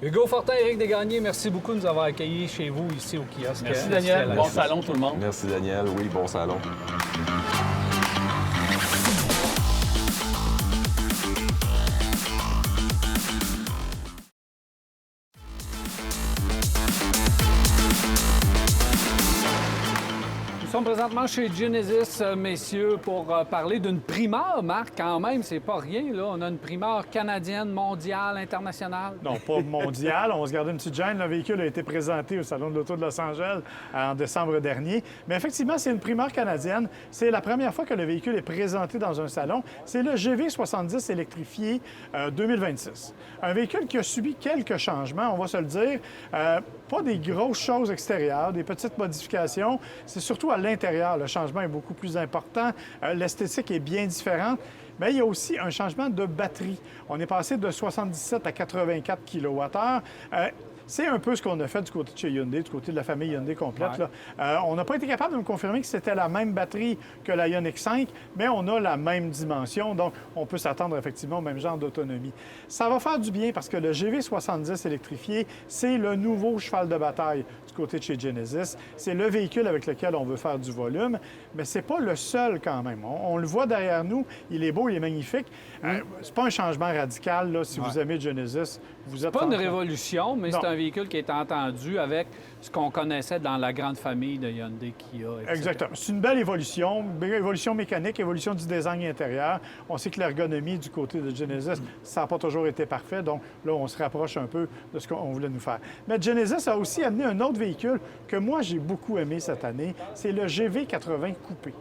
Hugo Fortin, Éric Desgagnés, merci beaucoup de nous avoir accueillis chez vous ici au kiosque. Merci Daniel. Bon salon tout le monde. Merci Daniel. Oui, bon salon. Nous sommes présentement chez Genesis, messieurs, pour parler d'une primeur, Marc, quand même, c'est pas rien, là. On a une primeur canadienne, mondiale, internationale. Non, pas mondiale. On se gardait une petite gêne. Le véhicule a été présenté au Salon de l'Auto de Los Angeles en décembre dernier. Mais effectivement, c'est une primeur canadienne. C'est la première fois que le véhicule est présenté dans un salon. C'est le GV70 électrifié 2026. Un véhicule qui a subi quelques changements, on va se le dire. Pas des grosses choses extérieures, des petites modifications. C'est surtout à l'intérieur. Le changement est beaucoup plus important. L'esthétique est bien différente. Mais il y a aussi un changement de batterie. On est passé de 77 à 84 kWh. C'est un peu ce qu'on a fait du côté de chez Hyundai, du côté de la famille Hyundai complète. Ouais. Là. On n'a pas été capable de me confirmer que c'était la même batterie que la Ioniq 5, mais on a la même dimension, donc on peut s'attendre effectivement au même genre d'autonomie. Ça va faire du bien parce que le GV70 électrifié, c'est le nouveau cheval de bataille du côté de chez Genesis. C'est le véhicule avec lequel on veut faire du volume, mais c'est pas le seul quand même. On le voit derrière nous, il est beau, il est magnifique. C'est pas un changement radical, là, si vous aimez Genesis. Vous êtes pas une révolution, mais c'est un véhicule qui est entendu avec ce qu'on connaissait dans la grande famille de Hyundai, Kia, etc. Exactement. C'est une belle évolution mécanique, évolution du design intérieur. On sait que l'ergonomie du côté de Genesis, ça n'a pas toujours été parfait, donc là, on se rapproche un peu de ce qu'on voulait nous faire. Mais Genesis a aussi amené un autre véhicule que moi, j'ai beaucoup aimé cette année, c'est le GV80 coupé.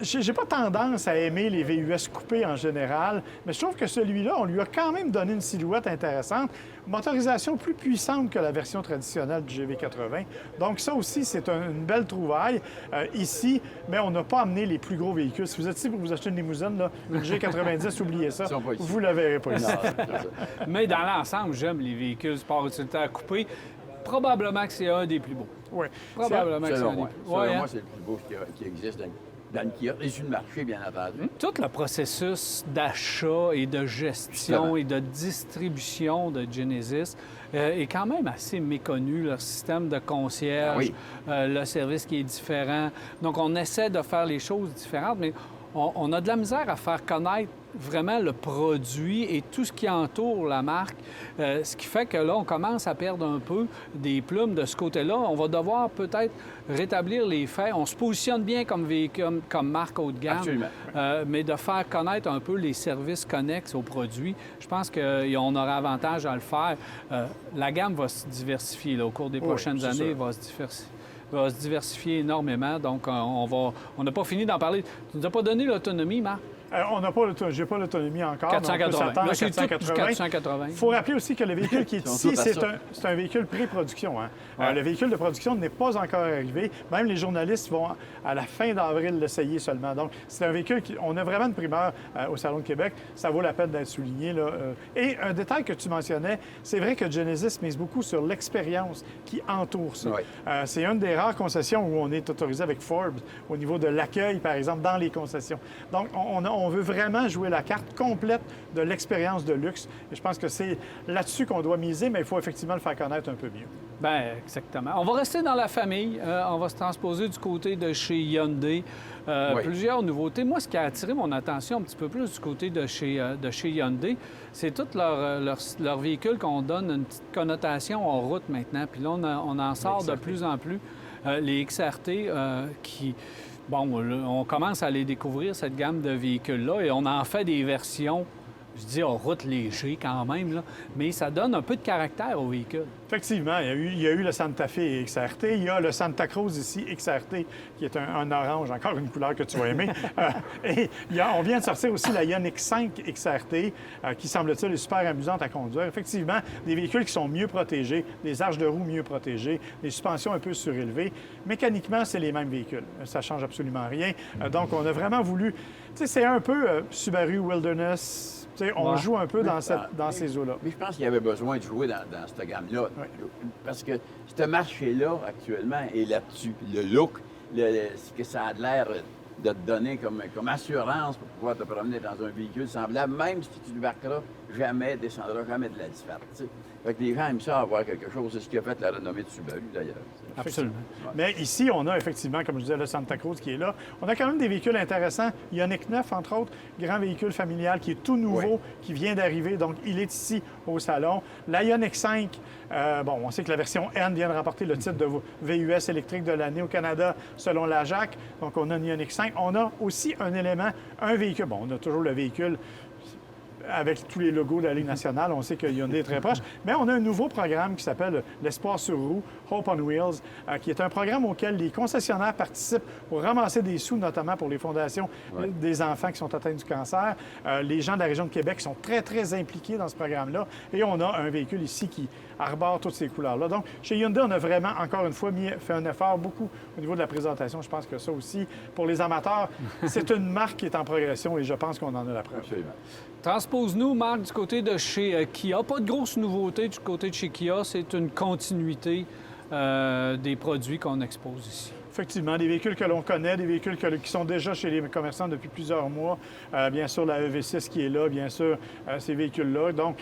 J'ai pas tendance à aimer les VUS coupés en général, mais je trouve que celui-là, on lui a quand même donné une silhouette intéressante, motorisation plus puissante que la version traditionnelle du GV80. Donc ça aussi, c'est une belle trouvaille ici, mais on n'a pas amené les plus gros véhicules. Si vous êtes ici pour vous acheter une limousine, là, une G90, oubliez ça, vous la verrez pas ici. Mais dans l'ensemble, j'aime les véhicules sport utilitaire coupés. Probablement que c'est un des plus beaux. Oui. Probablement que c'est un des moi. plus beaux. Selon Ouais, moi, c'est le plus beau qui existe dans le Kia et sur le marché, bien entendu. Tout le processus d'achat et de gestion Justement. et de distribution de Genesis est quand même assez méconnu. Leur système de concierge, le service qui est différent. Donc, on essaie de faire les choses différentes, mais on a de la misère à faire connaître vraiment le produit et tout ce qui entoure la marque, ce qui fait que là, on commence à perdre un peu des plumes de ce côté-là. On va devoir peut-être rétablir les faits. On se positionne bien comme véhicule, comme marque haut de gamme, mais de faire connaître un peu les services connexes aux produits, je pense qu'on aura avantage à le faire. La gamme va se diversifier là, au cours des prochaines années, va se diversifier énormément. Donc, on n'a pas fini d'en parler. Tu nous as pas donné l'autonomie, Marc? J'ai pas l'autonomie encore. 480. Là, c'est 480. Il faut rappeler aussi que le véhicule qui est ici, c'est un véhicule pré-production. Hein? Le véhicule de production n'est pas encore arrivé. Même les journalistes vont, à la fin d'avril, l'essayer seulement. Donc, c'est un véhicule on a vraiment une primeur au Salon de Québec. Ça vaut la peine d'être souligné. Là. Et un détail que tu mentionnais, c'est vrai que Genesis mise beaucoup sur l'expérience qui entoure ça. C'est une des rares concessions où on est autorisé avec Forbes au niveau de l'accueil, par exemple, dans les concessions. Donc, on veut vraiment jouer la carte complète de l'expérience de luxe. Et je pense que c'est là-dessus qu'on doit miser, mais il faut effectivement le faire connaître un peu mieux. Bien, exactement. On va rester dans la famille. On va se transposer du côté de chez Hyundai. Plusieurs nouveautés. Moi, ce qui a attiré mon attention un petit peu plus du côté de chez Hyundai, c'est tous leurs véhicules qu'on donne une petite connotation en route maintenant. Puis là, on en sort de plus en plus. Les XRT qui... Bon, on commence à les découvrir, cette gamme de véhicules-là, et on en fait des versions, je dis en route léger quand même, là, mais ça donne un peu de caractère au véhicule. Effectivement, il y a eu le Santa Fe XRT, il y a le Santa Cruz ici XRT, qui est un orange, encore une couleur que tu vas aimer. Et on vient de sortir aussi la Ioniq 5 XRT, qui semble-t-il est super amusante à conduire. Effectivement, des véhicules qui sont mieux protégés, des arches de roues mieux protégées, des suspensions un peu surélevées. Mécaniquement, c'est les mêmes véhicules. Ça change absolument rien. Donc, on a vraiment voulu... Tu sais, c'est un peu Subaru Wilderness. On joue un peu dans ces eaux-là. Mais je pense qu'il y avait besoin de jouer dans cette gamme-là. Parce que ce marché-là, actuellement, est là-dessus. Le look, ce que ça a l'air de te donner comme assurance pour pouvoir te promener dans un véhicule semblable, même si tu ne débarqueras jamais, descendras jamais de l'asphalte. Fait que les gens aiment ça avoir quelque chose. C'est ce qui a fait la renommée de Subaru, d'ailleurs. Absolument. Mais ici, on a effectivement, comme je disais, le Santa Cruz qui est là. On a quand même des véhicules intéressants. Ioniq 9, entre autres, grand véhicule familial qui est tout nouveau, qui vient d'arriver. Donc, il est ici au salon. La Ioniq 5, on sait que la version N vient de remporter le titre de VUS électrique de l'année au Canada, selon la JAC. Donc, on a une Ioniq 5. On a aussi un élément, un véhicule. Bon, on a toujours le véhicule avec tous les logos de la Ligue nationale, on sait que Hyundai est très proche. Mais on a un nouveau programme qui s'appelle l'Espoir sur roue, Hope on Wheels, qui est un programme auquel les concessionnaires participent pour ramasser des sous, notamment pour les fondations des enfants qui sont atteints du cancer. Les gens de la région de Québec sont très, très impliqués dans ce programme-là. Et on a un véhicule ici qui arbore toutes ces couleurs-là. Donc, chez Hyundai, on a vraiment, encore une fois, fait un effort beaucoup au niveau de la présentation. Je pense que ça aussi, pour les amateurs, c'est une marque qui est en progression et je pense qu'on en a la preuve. Absolument. Transpose-nous, Marc, du côté de chez Kia. Pas de grosses nouveautés du côté de chez Kia. C'est une continuité des produits qu'on expose ici. Effectivement, des véhicules que l'on connaît, des véhicules qui sont déjà chez les commerçants depuis plusieurs mois. Bien sûr, la EV6 qui est là, bien sûr, ces véhicules-là. Donc,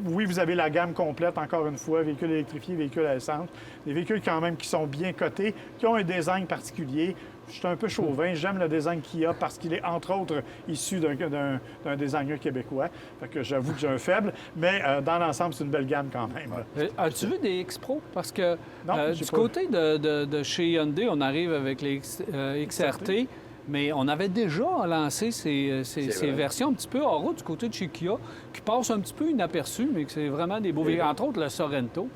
oui, vous avez la gamme complète, encore une fois, véhicules électrifiés, véhicules à essence. Des véhicules quand même qui sont bien cotés, qui ont un design particulier. je suis un peu chauvin. J'aime le design Kia parce qu'il est, entre autres, issu d'un designer québécois. Fait que j'avoue que j'ai un faible, mais dans l'ensemble, c'est une belle gamme quand même. As-tu vu des X-Pro? Parce que Non, du j'ai pas côté de chez Hyundai, on arrive avec les XRT, mais on avait déjà lancé ces versions un petit peu hors route du côté de chez Kia, qui passent un petit peu inaperçues, mais que c'est vraiment des beaux véhicules. Entre autres, le Sorento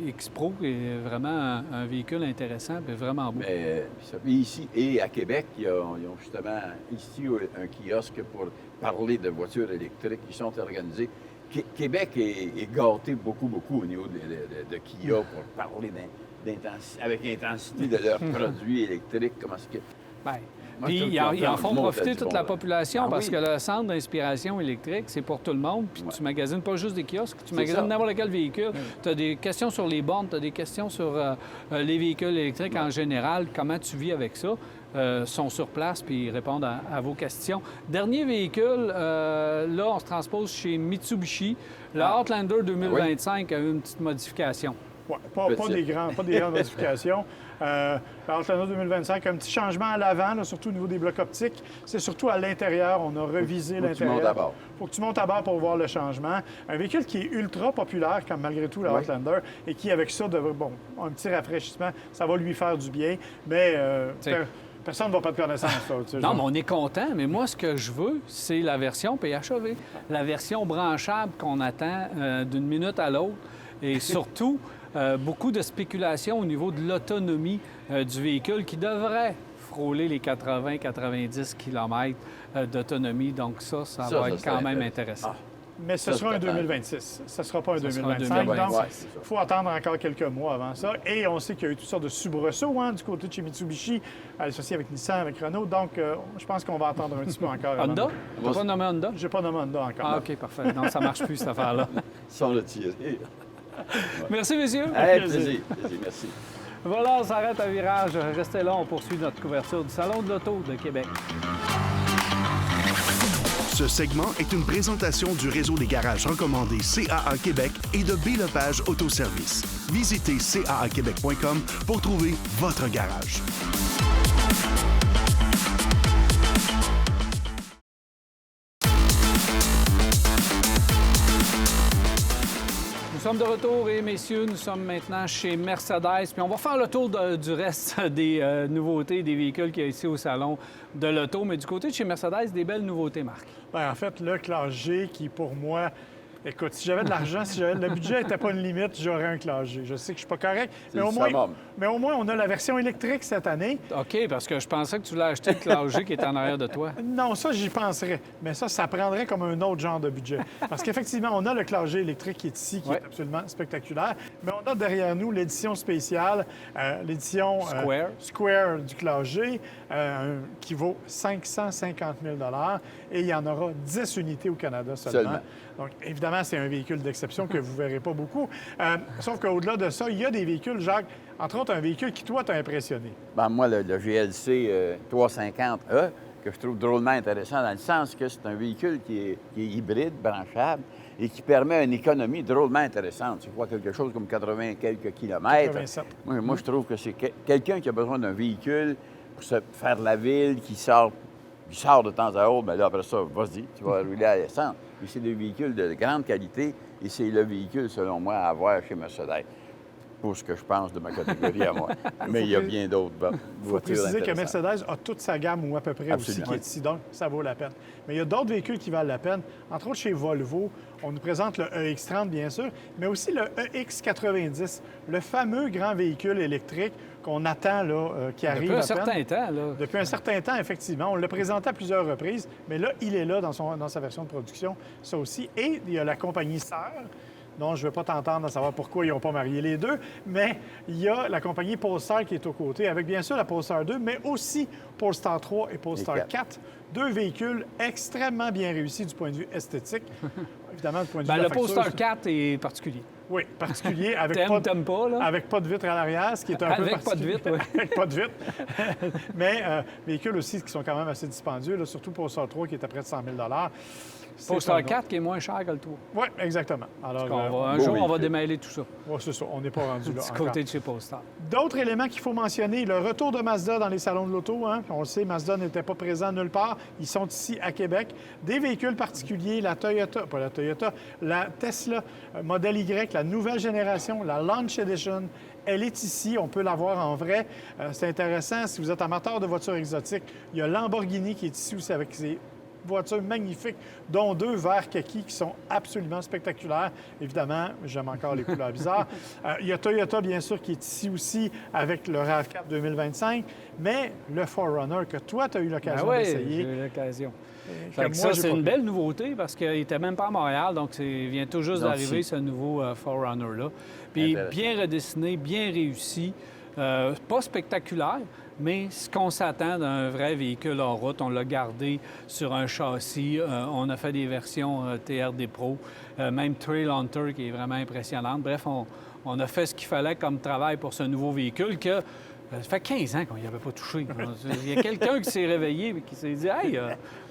X-Pro est vraiment un véhicule intéressant et vraiment beau. Mais ici et à Québec, ils ont justement ici un kiosque pour parler de voitures électriques qui sont organisées. Québec est gâté beaucoup au niveau de Kia pour parler avec intensité de leurs produits électriques. Comment est-ce que... Bien, puis ils en font profiter toute la population parce que le centre d'inspiration électrique, c'est pour tout le monde. Puis tu magasines pas juste des kiosques, tu magasines n'importe quel véhicule. Tu as des questions sur les bornes, tu as des questions sur les véhicules électriques en général, comment tu vis avec ça. Sont sur place puis ils répondent à vos questions. Dernier véhicule, là, on se transpose chez Mitsubishi. Le Outlander 2025 a eu une petite modification. Ouais, pas des grandes modifications. L'Outlander 2025, un petit changement à l'avant, là, surtout au niveau des blocs optiques. C'est surtout à l'intérieur. On a revisé l'intérieur. Il faut que tu montes à bord pour voir le changement. Un véhicule qui est ultra populaire, comme malgré tout, le Outlander, et qui, avec ça, un petit rafraîchissement, ça va lui faire du bien. Mais personne ne va pas de connaissance. Non, mais on est content. Mais moi, ce que je veux, c'est la version PHEV. La version branchable qu'on attend d'une minute à l'autre. Et surtout, beaucoup de spéculation au niveau de l'autonomie du véhicule qui devrait frôler les 80-90 km d'autonomie. Donc ça va être quand même intéressant. Mais ce sera un 2026. Ce ne sera pas un 2025. Donc, il faut attendre encore quelques mois avant ça. Et on sait qu'il y a eu toutes sortes de soubresauts du côté de chez Mitsubishi, associé avec Nissan, avec Renault. Donc, je pense qu'on va attendre un petit peu encore. Honda? Tu n'as pas nommé Honda? Je n'ai pas nommé Honda encore. Ah, OK, parfait. Non, ça ne marche plus, cette affaire-là. Sans le tirer. Merci, messieurs. Plaisir. Merci. Voilà, on s'arrête à virage. Restez là, on poursuit notre couverture du Salon de l'Auto de Québec. Ce segment est une présentation du réseau des garages recommandés CAA Québec et de B-Lepage Autoservice. Visitez caaquebec.com pour trouver votre garage. Nous sommes de retour et messieurs, nous sommes maintenant chez Mercedes. Puis on va faire le tour du reste des nouveautés, des véhicules qu'il y a ici au Salon de l'Auto. Mais du côté de chez Mercedes, des belles nouveautés, Marc. Bien, en fait, le Classe G qui, pour moi... Écoute, si j'avais de l'argent, le budget n'était pas une limite, j'aurais un Classe G. Je sais que je ne suis pas correct, mais au moins, on a la version électrique cette année. OK, parce que je pensais que tu voulais acheter le Classe G qui est en arrière de toi. Non, ça, j'y penserais. Mais ça prendrait comme un autre genre de budget. Parce qu'effectivement, on a le Classe G électrique qui est ici, qui est absolument spectaculaire. Mais on a derrière nous l'édition spéciale, l'édition Square du Classe G, qui vaut 550 000 $. Et il y en aura 10 unités au Canada seulement. Donc, évidemment, c'est un véhicule d'exception que vous ne verrez pas beaucoup. Sauf qu'au-delà de ça, il y a des véhicules, Jacques, entre autres, un véhicule qui, toi, t'a impressionné. Bien, moi, le GLC 350E, que je trouve drôlement intéressant dans le sens que c'est un véhicule qui est hybride, branchable, et qui permet une économie drôlement intéressante. Tu vois, quelque chose comme 80 quelques kilomètres. 87. Moi, je trouve que c'est quelqu'un qui a besoin d'un véhicule pour se faire la ville, qui sort de temps à autre, mais là, après ça, vas-y, tu vas rouler à l'essence. Et c'est des véhicules de grande qualité et c'est le véhicule, selon moi, à avoir chez Mercedes. Pour ce que je pense de ma catégorie à moi. Mais il y a bien d'autres voitures. Il faut préciser que Mercedes a toute sa gamme, ou à peu près aussi, qui est ici. Donc, ça vaut la peine. Mais il y a d'autres véhicules qui valent la peine. Entre autres, chez Volvo, on nous présente le EX30, bien sûr, mais aussi le EX90, le fameux grand véhicule électrique qu'on attend, là, qui arrive Depuis un certain temps, là. Depuis un certain temps, effectivement. On l'a présenté à plusieurs reprises, mais là, il est là dans sa version de production, ça aussi. Et il y a la compagnie sœur, dont je ne vais pas t'entendre à savoir pourquoi ils n'ont pas marié les deux, mais il y a la compagnie Polestar qui est aux côtés, avec bien sûr la Polestar 2, mais aussi Polestar 3 et Polestar 4. Deux véhicules extrêmement bien réussis du point de vue esthétique. évidemment, du point de vue de le la facture, Polestar 4 est particulier. Oui, particulier, avec T'aimes pas, là? avec pas de vitre à l'arrière, ce qui est un peu Avec pas de vitre, oui. Avec pas de vitre. Mais véhicules aussi qui sont quand même assez dispendieux, là, surtout pour Polestar 3 qui est à près de 100 000 Polestar 4 qui est moins cher que le 3. Oui, exactement. Alors, Un jour, on va démêler tout ça. Oui, c'est ça. On n'est pas rendu là Du encore. côté de chez Polestar. D'autres éléments qu'il faut mentionner, le retour de Mazda dans les salons de l'auto. Hein? On le sait, Mazda n'était pas présent nulle part. Ils sont ici à Québec. Des véhicules particuliers, la Tesla Model Y, la nouvelle génération, la Launch Edition. Elle est ici, on peut la voir en vrai. C'est intéressant, si vous êtes amateur de voitures exotiques, il y a Lamborghini qui est ici aussi avec ses voitures magnifiques, dont 2 verts kaki qui sont absolument spectaculaires. Évidemment, j'aime encore les couleurs bizarres. Il y a Toyota, bien sûr, qui est ici aussi avec le RAV4 2025, mais le 4Runner que toi, tu as eu l'occasion d'essayer. J'ai eu l'occasion. Moi, c'est une belle nouveauté parce qu'il n'était même pas à Montréal, donc il vient tout juste d'arriver, ce nouveau 4Runner-là. Puis bien redessiné, bien réussi, pas spectaculaire, mais ce qu'on s'attend d'un vrai véhicule hors route, on l'a gardé sur un châssis. On a fait des versions TRD Pro, même Trail Hunter qui est vraiment impressionnante. Bref, on a fait ce qu'il fallait comme travail pour ce nouveau véhicule que ça fait 15 ans qu'on n'y avait pas touché. Il y a quelqu'un qui s'est réveillé et qui s'est dit « Hey,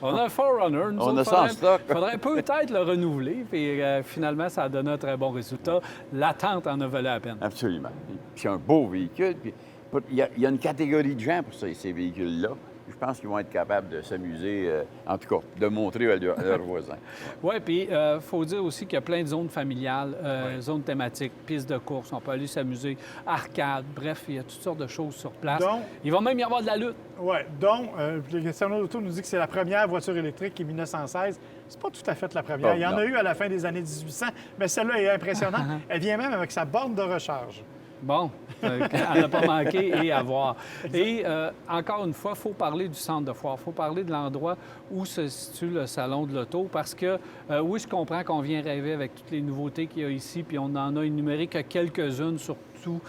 on a un 4Runner, on a ça en stock. Il faudrait peut-être le renouveler. » Puis finalement, ça a donné un très bon résultat. L'attente en a valu la peine. Absolument. Puis c'est un beau véhicule. Puis il y a une catégorie de gens pour ces véhicules-là. Je pense qu'ils vont être capables de s'amuser, en tout cas, de montrer à leurs voisins. Oui, puis il faut dire aussi qu'il y a plein de zones familiales, zones thématiques, pistes de course, on peut aller s'amuser, arcade, bref, il y a toutes sortes de choses sur place. Donc, il va même y avoir de la lutte. Oui, donc, le questionnaire d'auto nous dit que c'est la première voiture électrique qui est 1916. C'est pas tout à fait la première. Il y en a eu à la fin des années 1800, mais celle-là est impressionnante. Elle vient même avec sa borne de recharge. Bon, elle n'a pas manqué et à voir. Et encore une fois, il faut parler du centre de foire. Il faut parler de l'endroit où se situe le salon de l'auto parce que, oui, je comprends qu'on vient rêver avec toutes les nouveautés qu'il y a ici, puis on en a énuméré que quelques-unes sur toute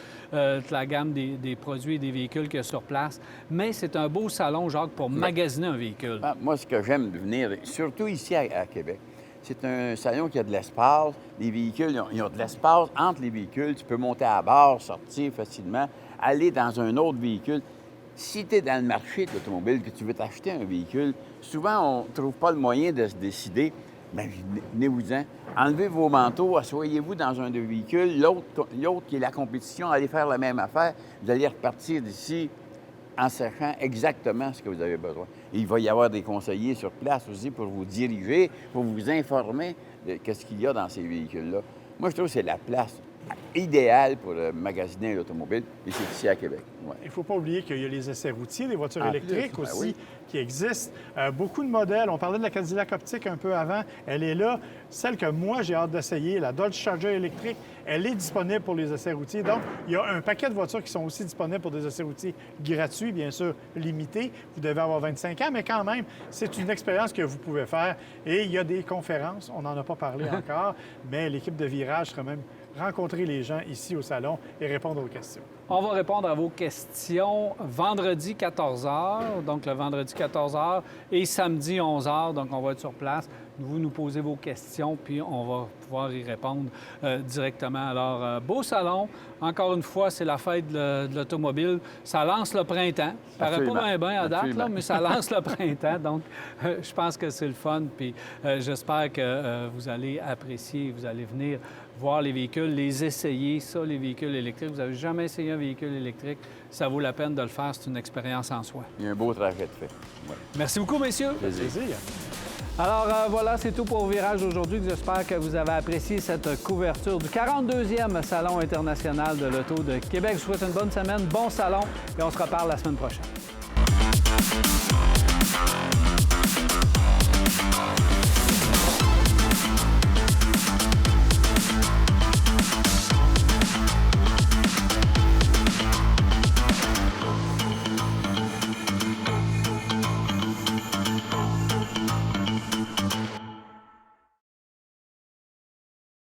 la gamme des produits et des véhicules qu'il y a sur place. Mais c'est un beau salon, Jacques, pour magasiner un véhicule. Moi, ce que j'aime de venir, surtout ici à Québec, c'est un salon qui a de l'espace. Les véhicules, ils ont de l'espace entre les véhicules. Tu peux monter à bord, sortir facilement, aller dans un autre véhicule. Si tu es dans le marché de l'automobile, que tu veux t'acheter un véhicule, souvent, on ne trouve pas le moyen de se décider. Bien, venez-vous-en. Enlevez vos manteaux, asseyez-vous dans un des véhicules. L'autre qui est la compétition, allez faire la même affaire. Vous allez repartir d'ici en sachant exactement ce que vous avez besoin. Et il va y avoir des conseillers sur place aussi pour vous diriger, pour vous informer de ce qu'il y a dans ces véhicules-là. Moi, je trouve que c'est la place idéale pour magasiner l'automobile, et c'est ici à Québec. Ouais. Il ne faut pas oublier qu'il y a les essais routiers des voitures électriques plus, aussi oui. qui existent. Beaucoup de modèles. On parlait de la Cadillac Optique un peu avant. Elle est là. Celle que moi, j'ai hâte d'essayer, la Dodge Charger électrique, elle est disponible pour les essais routiers. Donc, il y a un paquet de voitures qui sont aussi disponibles pour des essais routiers gratuits, bien sûr, limités. Vous devez avoir 25 ans, mais quand même, c'est une expérience que vous pouvez faire. Et il y a des conférences. On n'en a pas parlé encore, mais l'équipe de Virage sera même rencontrer les gens ici au salon et répondre aux questions. On va répondre à vos questions vendredi 14h, donc le vendredi 14h, et samedi 11h, donc on va être sur place. Vous nous posez vos questions, puis on va pouvoir y répondre directement. Alors, beau salon. Encore une fois, c'est la fête de l'automobile. Ça lance le printemps. Ça paraît pas bien à date, là, mais ça lance le printemps. Donc, je pense que c'est le fun. Puis, j'espère que vous allez apprécier, vous allez venir voir les véhicules, les essayer. Ça, les véhicules électriques. Vous n'avez jamais essayé un véhicule électrique. Ça vaut la peine de le faire. C'est une expérience en soi. Il y a un beau trajet de fait. Ouais. Merci beaucoup, messieurs. Plaisir. Alors voilà, c'est tout pour Virage aujourd'hui. J'espère que vous avez apprécié cette couverture du 42e Salon international de l'auto de Québec. Je vous souhaite une bonne semaine, bon salon et on se reparle la semaine prochaine.